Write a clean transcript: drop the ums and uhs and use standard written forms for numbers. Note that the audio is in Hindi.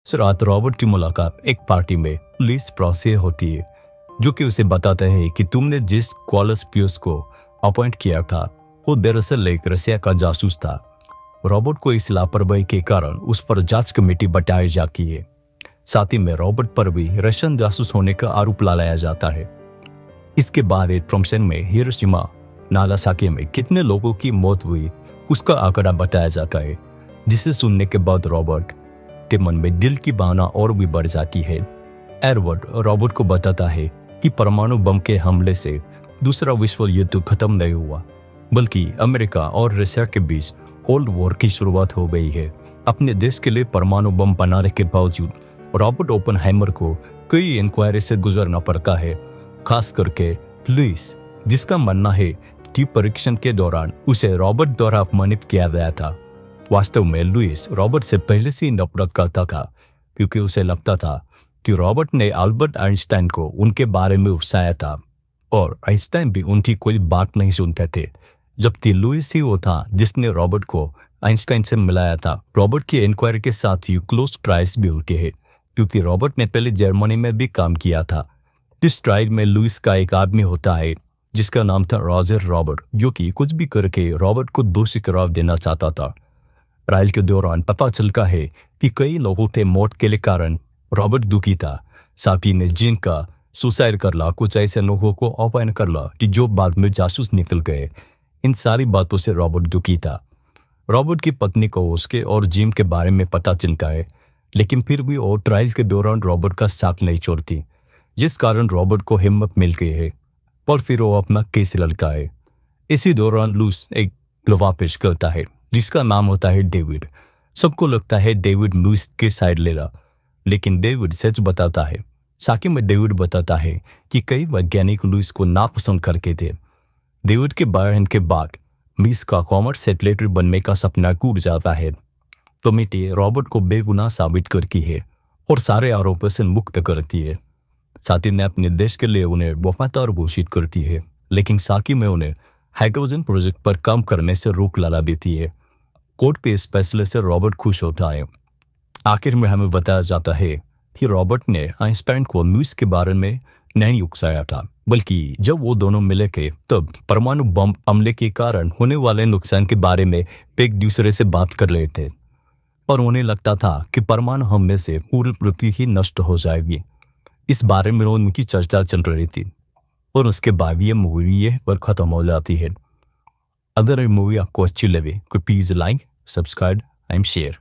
रात रॉबर्ट की मुलाकात एक पार्टी में लुइस प्रॉ से होती है, जो कि उसे बताता है कि तुमने जिस क्वालस पियोस को अपॉइंट किया था वो दरअसल एक रसिया का जासूस था। रॉबर्ट को इस लापरवाही के कारण उस पर जांच कमेटी बताई जाती है। साथ ही में रॉबर्ट पर भी रशियन जासूस होने का आरोप लगाया जाता है। इसके बाद ट्रॉम्सन में हिरोशिमा नागासाकी में कितने लोगों की मौत हुई उसका आंकड़ा बताया जाता है, जिसे सुनने के बाद रॉबर्ट के मन में दिल की भावना और भी बढ़ जाती है। एडवर्ड रॉबर्ट को बताता है कि परमाणु बम के हमले से दूसरा विश्व युद्ध खत्म नहीं हुआ, बल्कि अमेरिका और रशिया के बीच कोल्ड वॉर की शुरुआत हो गई है। अपने देश के लिए परमाणु बम बनाने के बावजूद रॉबर्ट ओपेनहाइमर को कई इंक्वायरी से गुजरना पड़ता है, खास करके लुइस, जिसका मानना है कि परीक्षण के दौरान उसे रॉबर्ट द्वारा अपमानित किया गया था। वास्तव में लुइस रॉबर्ट से पहले से ही नफरत करता था, क्योंकि उसे लगता था कि रॉबर्ट ने अल्बर्ट आइंस्टाइन को उनके बारे में उकसाया था और आइंस्टाइन भी उनकी कोई बात नहीं सुनते थे, जबकि लुइस ही वो था जिसने रॉबर्ट को आइंस्टाइन से मिलाया था। रॉबर्ट की इंक्वायरी के साथ ही क्लोज ट्रायल्स भी होते हैं, क्योंकि रॉबर्ट ने पहले जर्मनी में भी काम किया था। इस ट्रायल में लुइस का एक आदमी होता है जिसका नाम था रॉजर रॉबर्ट, जो कि कुछ भी करके रॉबर्ट को दोषी करार देना चाहता था। ट्रायल के दौरान पता चलता है कि कई लोगों थे मौत के लिए कारण रॉबर्ट दुखी था। सापी ने जिन का सुसाइड कर ला, कुछ ऐसे लोगों को अपहरण कर ला कि जो बाद में जासूस निकल गए। इन सारी बातों से रॉबर्ट दुखी था। रॉबर्ट की पत्नी को उसके और जिम के बारे में पता चलता है, लेकिन फिर भी वो ट्रायल के दौरान रॉबर्ट का साथ नहीं छोड़ती, जिस कारण रॉबर्ट को हिम्मत मिल गई है और फिर वो अपना केस लड़का है। इसी दौरान लुइस एक गवाह पेश करता है जिसका नाम होता है डेविड। सबको लगता है डेविड लुइस के साइड ले रहा, लेकिन डेविड सच बताता है। साकी में डेविड बताता है कि कई वैज्ञानिक लुइस को नापसंद करके थे। डेविड के बयान के बाद मिस का कॉमर्स सेक्रेटरी बनने का सपना टूट जाता है। कमेटी रॉबर्ट को बेगुनाह साबित करती है और सारे आरोपों से मुक्त करती है। साथी ने अपने देश के लिए उन्हें वफादार घोषित करती है, लेकिन साकी में उन्हें हाइड्रोजन प्रोजेक्ट पर काम करने से रोक लगा देती है। कोर्ट पे इस फैसले से रॉबर्ट खुश होता है। आखिर में हमें बताया जाता है कि रॉबर्ट ने आइंस्टाइन को लुइस के बारे में नहीं उकसाया था, बल्कि जब वो दोनों मिले थे तब परमाणु बम हमले के कारण होने वाले नुकसान के बारे में एक दूसरे से बात कर रहे थे और उन्हें लगता था कि परमाणु हमले से पूरी पृथ्वी ही नष्ट हो जाएगी। इस बारे में उनकी चर्चा चल रही थी और उसके बाद ये मूवी पर खत्म हो जाती है। अगर ये मूवी आपको अच्छी लगे तो please like, subscribe and share.